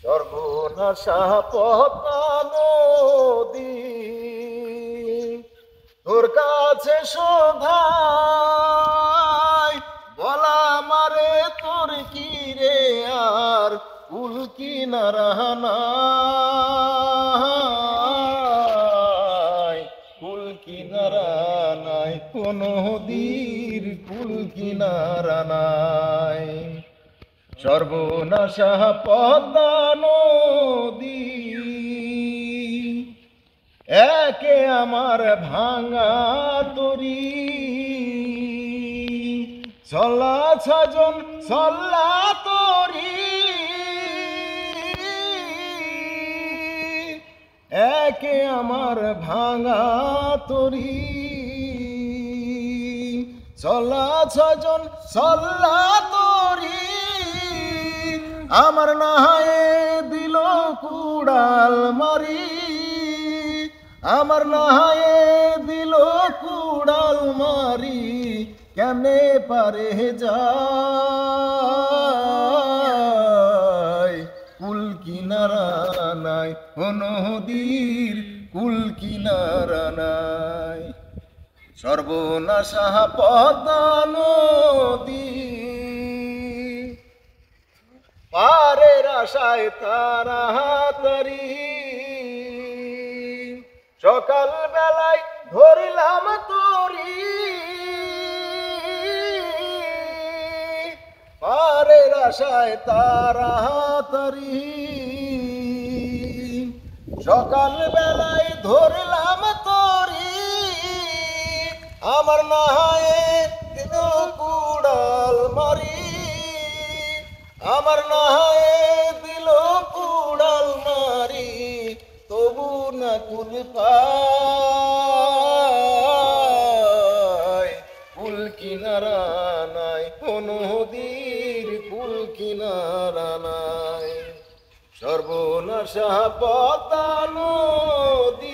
সর্বনাশা পদ্মা নদী তোর কাছে শোধাই বলা মারে তোর কি রে আর কুল কিনারা নাই কুল কিনারা নাই কোন নদীর কুল কিনারা নাই সর্বনাশা পদ্মা নদী একে আমার ভাঙা তরি চলা ছজন চল্লা তরি একে আমার ভাঙা তরি চলা ছজন চল্লা তরি আমার নাহায়ে দিল কুড়াল মারি আমার নাহায়ে দিল কুড়াল মারি কেমনে পারে যায় কুল কিনারা নাই নদীর কুল কিনারা নাই সর্বনাশা পদ্মা নদী পারের আশায় তাড়াতাড়ি সকাল বেলায় ধরিলাম তরি পারের আশায় তাড়াতাড়ি সকাল বেলায় ধরলাম তরি আমার নাহায়ে দিল কুড়াল মারি আমার নাহায়ে দিল কুড়াল মারি তবু না কুল পায় কুল কিনারা নাই কোন নদীর কুল কিনারা নাই সর্বনাশা পদ্মা নদী